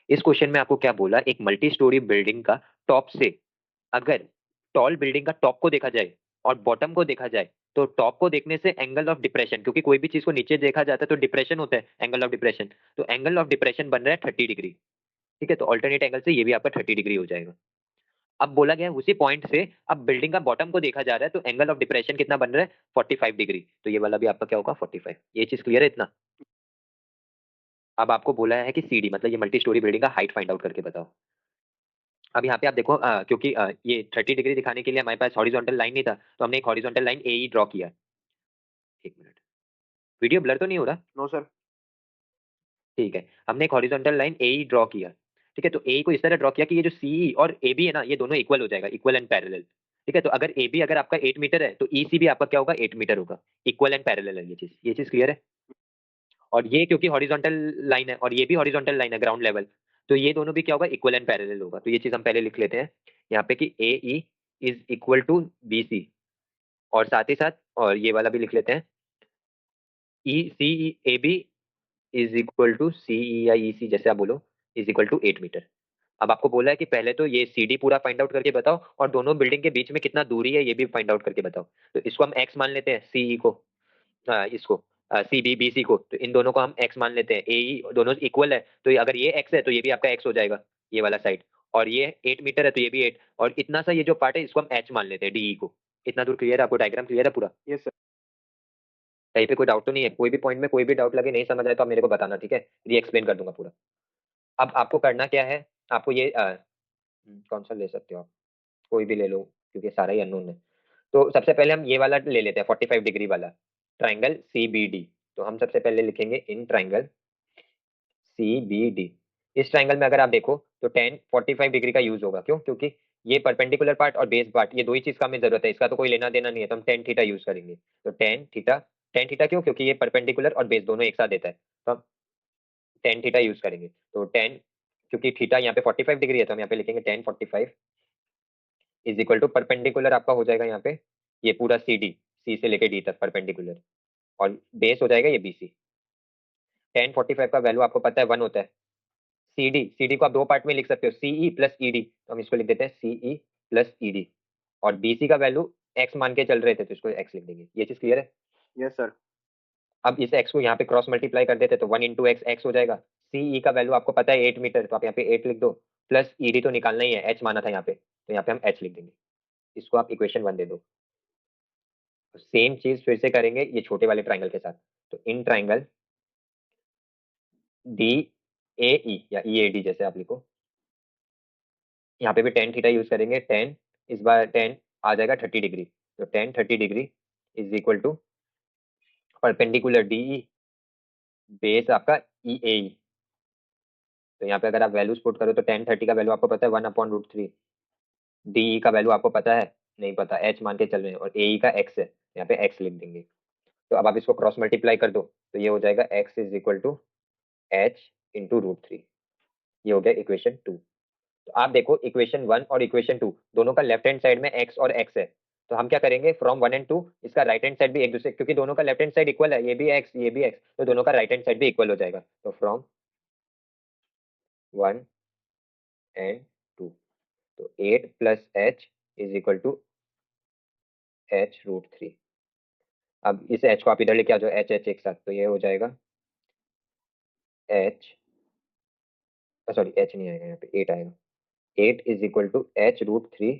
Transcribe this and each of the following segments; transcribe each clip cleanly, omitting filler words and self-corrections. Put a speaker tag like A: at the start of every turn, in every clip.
A: इस क्वेश्चन में आपको क्या बोला, एक मल्टी स्टोरी बिल्डिंग का टॉप से, अगर टॉल बिल्डिंग का टॉप को देखा जाए और बॉटम को देखा जाए, तो टॉप को देखने से एंगल ऑफ डिप्रेशन, क्योंकि कोई भी चीज को नीचे देखा जाता है तो डिप्रेशन होता है, एंगल ऑफ डिप्रेशन, तो एंगल ऑफ डिप्रेशन बन रहा है 30 डिग्री। ठीक है, तो ऑल्टरनेट एंगल से ये भी आपका 30 डिग्री हो जाएगा। अब बोला गया है उसी पॉइंट से अब बिल्डिंग का बॉटम को देखा जा रहा है, तो एंगल ऑफ डिप्रेशन कितना बन रहा है, 45 डिग्री, तो ये वाला भी आपका क्या होगा, 45। ये चीज क्लियर है इतना। अब आपको बोला है कि सीडी मतलब ये मल्टी स्टोरी बिल्डिंग का हाइट फाइंड आउट करके बताओ। अब यहाँ पे आप देखो, क्योंकि ये 30 डिग्री दिखाने के लिए हमारे पास हॉरिजॉन्टल लाइन नहीं था, तो हमने एक हॉरिजॉन्टल लाइन ए ड्रॉ किया। एक मिनट, वीडियो ब्लर तो नहीं हो रहा?
B: No sir.
A: ठीक है, हमने एक हॉरिजॉन्टल लाइन ए ड्रॉ किया। ठीक है, तो ए को इस तरह ड्रॉ किया कि ये जो सी और ए बी है ना, ये दोनों इक्वल हो जाएगा, इक्वल एंड पैरेलल। ठीक है, तो अगर ए बी अगर आपका 8 मीटर है, तो ई सी भी आपका क्या होगा, 8 मीटर होगा। इक्वल एंड पैरेलल है ये चीज क्लियर है। और ये क्योंकि हॉरिजॉन्टल लाइन है और ये भी हॉरिजॉन्टल लाइन है ग्राउंड लेवल, तो ये दोनों भी क्या होगा, इक्वल एंड पैरेलल होगा। तो ये चीज हम पहले लिख लेते हैं यहाँ पे कि A E is equal to B C, और साथ ही साथ और ये वाला भी लिख लेते हैं, E C A B is equal to C या ई सी, जैसे आप बोलो, इज इक्वल टू 8 मीटर। अब आपको बोला है कि पहले तो ये सी डी पूरा फाइंड आउट करके बताओ, और दोनों बिल्डिंग के बीच में कितना दूरी है ये भी फाइंड आउट करके बताओ। तो इसको हम एक्स मान लेते हैं, सी को, इसको सी बी बी सी को, तो इन दोनों को हम एक्स मान लेते हैं, ए ई दोनों इक्वल है, तो अगर ये एक्स है तो ये भी आपका एक्स हो जाएगा, ये वाला साइड। और ये 8 मीटर है तो ये भी 8, और इतना सा ये जो पार्ट है इसको हम एच मान लेते हैं, डी ई को। इतना दूर क्लियर है आपको, डायग्राम क्लियर है पूरा?
B: Yes sir.
A: कहीं पे कोई डाउट तो नहीं है? कोई भी पॉइंट में कोई भी डाउट लगे, नहीं समझ आए तो आप मेरे को बताना, ठीक है, री एक्सप्लेन कर दूंगा पूरा। अब आपको करना क्या है, आपको ये कौन सा ले सकते हो आप, कोई भी ले लो, क्योंकि सारा ही अननोन है। तो सबसे पहले हम ये वाला ले लेते हैं, 45 डिग्री वाला ट्राइंगल सी बी डी। तो हम सबसे पहले लिखेंगे in triangle C B D. इस ट्राइंगल में अगर आप देखो तो टेन 45 डिग्री का यूज होगा, क्यों? क्योंकि ये परपेंडिकुलर पार्ट और बेस पार्ट, ये दो ही चीज का हमें जरूरत है, इसका तो कोई लेना देना नहीं है, तो हम टेन थीटा यूज करेंगे। तो टेन थीटा क्यों? क्योंकि ये परपेंडिकुलर और बेस दोनों एक साथ देता है, तो हम टेन थीटा यूज करेंगे। तो टेन, क्योंकि थीटा यहाँ पे 45 डिग्री है, तो हम यहाँ पे लिखेंगे tan 45 is equal to perpendicular आपका हो जाएगा यहाँ पे ये पूरा सी डी, सी से लेके डी तक परपेंडिकुलर, और बेस हो जाएगा ये बी सी। टेन 45 का वैल्यू आपको पता है 1 होता है। सी डी को आप दो पार्ट में लिख सकते हो, सीई प्लस ईडी, तो हम इसको लिख देते हैं सीई प्लस ईडी। और बीसी का वैल्यू एक्स मान के चल रहे थे, तो इसको एक्स लिख देंगे। ये चीज क्लियर है?
B: Yes sir.
A: अब इस एक्स को यहाँ पे क्रॉस मल्टीप्लाई कर देते तो 1 इंटू एक्स एक्स हो जाएगा। सीई का वैल्यू आपको पता है 8 मीटर, तो आप यहाँ पे 8 लिख दो, प्लस ईडी तो निकालना ही है, एच माना था यहाँ पे, तो यहाँ पे हम एच लिख देंगे। इसको आप इक्वेशन 1 दे दो। सेम चीज फिर से करेंगे ये छोटे वाले ट्राइंगल के साथ। तो इन ट्राइंगल डी ए ई या ई ए डी जैसे आप लिखो, यहाँ पे भी टेन थीटा यूज करेंगे। टेन, इस बार टेन आ जाएगा 30 डिग्री, तो tan 30 degree is equal to perpendicular D, base आपका ई ए। तो यहाँ पे अगर आप वैल्यूज पुट करो तो टेन 30 का वैल्यू आपको पता है 1/√3। डी का वैल्यू आपको पता है, नहीं पता, एच मान के चल रहे हैं, और ए का एक्स है, यहाँ पे एक्स लिख देंगे। तो अब आप इसको क्रॉस मल्टीप्लाई कर दो, तो ये हो जाएगा X is equal to H into √3। ये हो गया इक्वेशन 2। तो आप देखो इक्वेशन 1 और इक्वेशन 2 दोनों का लेफ्ट हैंड साइड में एक्स और एक्स है, तो हम क्या करेंगे, फ्रॉम 1 एंड 2 इसका राइट हैंड साइड भी एक दूसरे, क्योंकि दोनों का लेफ्ट हैंड साइड इक्वल है, ये भी एक्स ये भी एक्स, तो दोनों का राइट हैंड साइड भी इक्वल हो जाएगा। तो फ्रॉम 1 and 2, तो 8 plus H is equal to H√3। अब इस एच को आप इधर लेके आ जाओ, एच एच एक साथ, तो ये हो जाएगा एच, सॉरी एच नहीं आएगा यहाँ पे, 8 आएगा। 8 इज इक्वल टू H√3,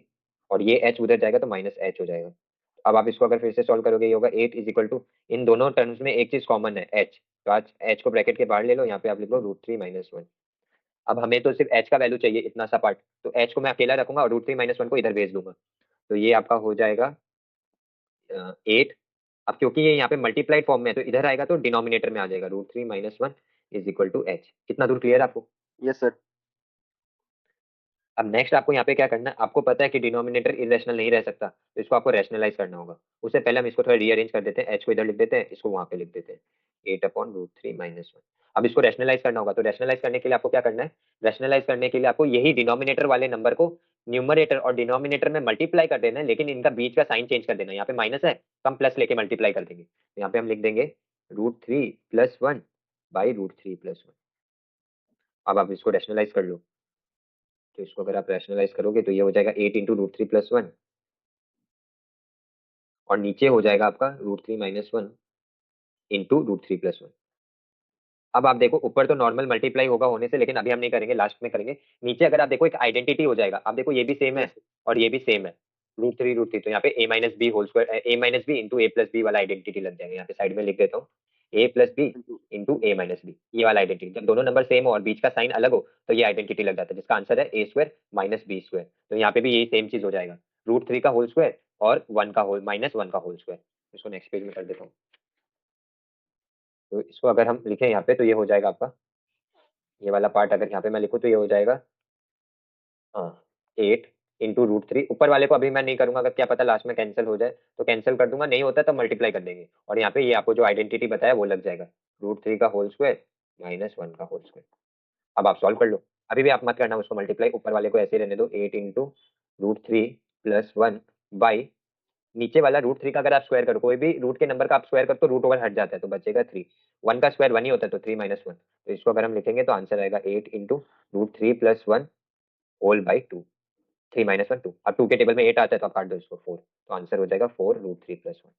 A: और ये एच उधर जाएगा तो माइनस एच हो जाएगा। अब आप इसको अगर फिर से सॉल्व करोगे, ये होगा 8 इज इक्वल टू, इन दोनों टर्म्स में एक चीज कॉमन है, एच, तो आज एच को ब्रैकेट के बाहर ले लो, यहाँ पे आप लिख लो √3 - 1। अब हमें तो सिर्फ एच का वैल्यू चाहिए, इतना सा पार्ट, तो एच को मैं अकेला रखूंगा और √3 - 1 को इधर भेज दूंगा, तो ये आपका हो जाएगा 8। अब क्योंकि ये यहाँ पे मल्टीप्लाइड फॉर्म में है, तो इधर आएगा तो डिनोमिनेटर में आ जाएगा, √3 - 1 इज इक्वल टू एच। कितना दूर क्लियर आपको?
B: Yes sir.
A: अब नेक्स्ट आपको यहाँ पे क्या करना है, आपको पता है कि डिनोमिनेटर इरेशनल नहीं रह सकता, तो इसको आपको रैशनलाइज करना होगा। उससे पहले हम इसको थोड़ा रीअरेंज कर देते हैं, एच को इधर लिख देते हैं, इसको वहां पे लिख देते हैं, 8/√3 - 1। अब इसको रैशनलाइज करना होगा, तो रैशनलाइज करने के लिए आपको क्या करना है, रैशनलाइज करने के लिए आपको यही डिनोमिनेटर वाले नंबर को न्यूमरेटर और डिनोमिनेटर में मल्टीप्लाई कर देना है, लेकिन इनका बीच का साइन चेंज कर देना है। यहाँ पे माइनस है तो हम प्लस लेके मल्टीप्लाई कर देंगे, तो यहाँ पे हम लिख देंगे √3 + 1/√3 + 1। अब आप इसको रैशनलाइज कर लो, तो इसको अगर आप रैशनलाइज करोगे तो ये हो जाएगा 8 × √3 + 1, और नीचे हो जाएगा आपका √3 - 1 × √3 + 1। अब आप देखो ऊपर तो नॉर्मल मल्टीप्लाई होगा होने से, लेकिन अभी हम नहीं करेंगे, लास्ट में करेंगे। नीचे अगर आप देखो एक आइडेंटिटी हो जाएगा, आप देखो ये भी सेम है और ये भी सेम है, √3 तो यहाँ पे a - b वाला आइडेंटिटी लग जाएगा। यहाँ पे साइड में लिख देता हूँ a + b × a - b, ये वाला आइडेंटिटी। जब दोनों नंबर सेम हो और बीच का साइन अलग हो तो ये आइडेंटिटी लग जाता है, जिसका आंसर है a² - b²। तो यहाँ पे भी यही सेम चीज हो जाएगा, √3 और 1 इसको नेक्स्ट पेज में कर देता हूँ। तो इसको अगर हम लिखें यहाँ पे तो ये हो जाएगा आपका, ये वाला पार्ट अगर यहाँ पे मैं लिखूँ तो ये हो जाएगा, हाँ, 8 × √3। ऊपर वाले को अभी मैं नहीं करूंगा, अगर क्या पता लास्ट में कैंसिल हो जाए तो कैंसिल कर दूंगा, नहीं होता तो मल्टीप्लाई कर देंगे, और यहाँ पे ये आपको जो आइडेंटिटी बताया वो लग जाएगा, √3 - 1 अब आप सॉल्व कर लो। अभी भी आप मत करना उसको मल्टीप्लाई, ऊपर वाले को ऐसे ही रहने दो, 8 × √3 + 1 बाई नीचे वाला √3 का अगर आप स्क्वायर करो, कोई भी रूट के नंबर का आप स्क्वायर करो तो रूट ओवर हट जाता है, तो बचेगा 3। 1 का स्क्वायर 1 ही होता है, तो 3 - 1। तो इसको अगर हम लिखेंगे तो आंसर आएगा 8 × √3 + 1 होल/2। 3 - 1 2, अब 2 के टेबल में 8 आता है तो आप काट दो इसको 4, तो आंसर हो जाएगा 4 √3 + 1।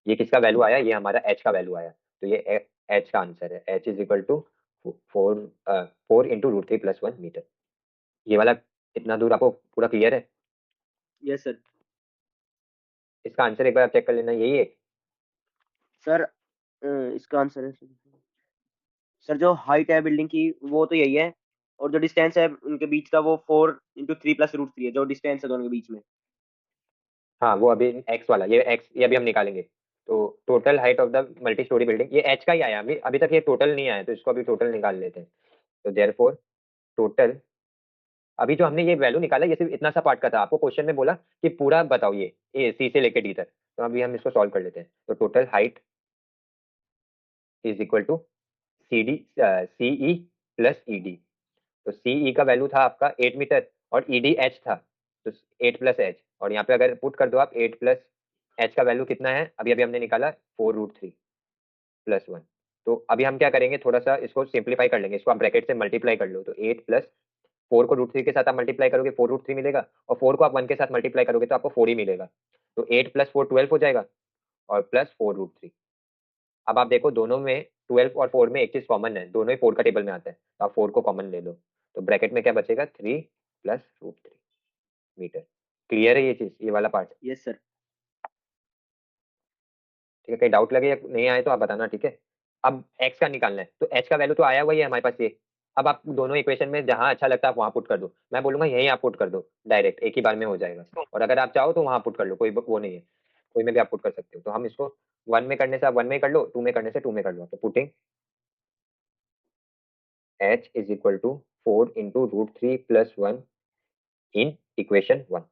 A: ये किसका वैल्यू आया, ये हमारा h का वैल्यू आया, तो ये h का आंसर है। h is equal to 4 × √3 + 1 metre. ये वाला इतना दूर आपको पूरा क्लियर है?
B: Yes sir.
A: इसका आंसर एक बार आप चेक कर लेना, यही है
B: सर इसका आंसर है सर, जो हाइट है बिल्डिंग की वो तो यही है, और जो डिस्टेंस है उनके बीच का वो 4 × 3 + √3 है, जो डिस्टेंस है दोनों के बीच में।
A: हाँ वो अभी x वाला, ये x ये अभी हम निकालेंगे। तो total height of the multi storey building, ये h का ही आया, अभी अभी तक ये टोटल नहीं आया, तो इसको अभी टोटल निकाल लेते हैं। तो देयरफॉर टोटल, अभी जो हमने ये वैल्यू निकाला ये सिर्फ इतना सा पार्ट का था, आपको क्वेश्चन में बोला कि पूरा बताओ ये ए सी से लेके डी तक, तो अभी हम इसको सॉल्व कर लेते हैं। तो total height is equal to CE plus ED. तो सीई का वैल्यू था आपका 8 मीटर और ईडी एच था, तो 8 + h, और यहाँ पे अगर पुट कर दो आप 8 + h का वैल्यू कितना है, अभी अभी हमने निकाला 4 √3 + 1। तो अभी हम क्या करेंगे, थोड़ा सा इसको सिंप्लीफाई कर लेंगे, इसको आप ब्रैकेट से मल्टीप्लाई कर लो, तो 8 + 4 को √3 के साथ आप मल्टीप्लाई करोगे 4 √3 मिलेगा, और 4 को आप 1 के साथ मल्टीप्लाई करोगे तो आपको 4 ही मिलेगा। तो 8 + 4 12 हो जाएगा, और प्लस 4 √3। अब आप देखो दोनों में 12 और 4 में एक चीज कॉमन है, दोनों ही 4 का टेबल में आता है, तो आप 4 को कॉमन ले लो, तो ब्रैकेट में क्या बचेगा 3 + √3 मीटर। क्लियर है ये चीज, ये वाला पार्ट?
B: Yes sir.
A: ठीक है, कहीं डाउट लगे या नहीं आए तो आप बताना, ठीक है। अब x का निकालना है, तो h का वैल्यू तो आया हुआ ही है हमारे पास ये। अब आप दोनों इक्वेशन में जहां अच्छा लगता है आप वहां पुट कर दो, मैं बोलूंगा यहीं आप पुट कर दो, डायरेक्ट एक ही बार में हो जाएगा, और अगर आप चाहो तो वहां पुट कर लो, कोई वो नहीं है, कोई में भी आप पुट कर सकते हो। तो हम इसको 1 में करने से आप 1 में कर लो, 2 में करने से 2 में कर लो, तो putting h is equal to 4 × √3 + 1 in equation 1।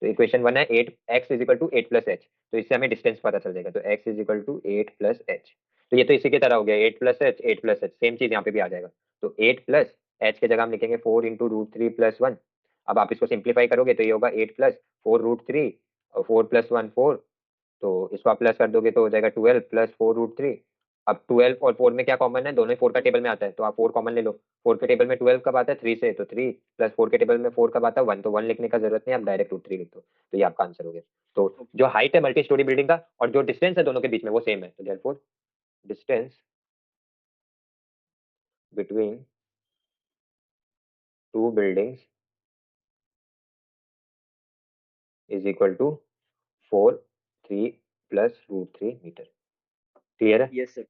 A: तो इक्वेशन 1 है 8x is equal to 8 + h, तो इससे हमें डिस्टेंस पता चल जाएगा, तो x is equal to 8 + h। तो ये तो इसी की तरह हो गया, 8 + h 8 + h, सेम चीज यहाँ पे भी आ जाएगा। तो 8 + h के जगह हम लिखेंगे 4 × √3 + 1। अब आप इसको सिंप्लीफाई करोगे तो ये होगा 8 + 4 √3, और 4 + 1 4, तो इसको आप प्लस कर दोगे तो हो जाएगा 12 + 4 √3। अब 12 और 4 में क्या कॉमन है, दोनों ही 4 का टेबल में आता है, तो आप 4 कॉमन ले लो। 4 के टेबल में 12 कब आता है 3 से, तो 3 प्लस 4 के टेबल में 4 कब आता है 1, तो 1 लिखने का जरूरत नहीं, आप डायरेक्ट √3 लिख दो, तो ये आपका आंसर हो गया। तो जो हाइट है मल्टी स्टोरी बिल्डिंग का और जो डिस्टेंस है दोनों के बीच में वो सेम है, तो therefore distance between two buildings is equal to 4 3 + √3 metre. Clear है?
B: Yes sir.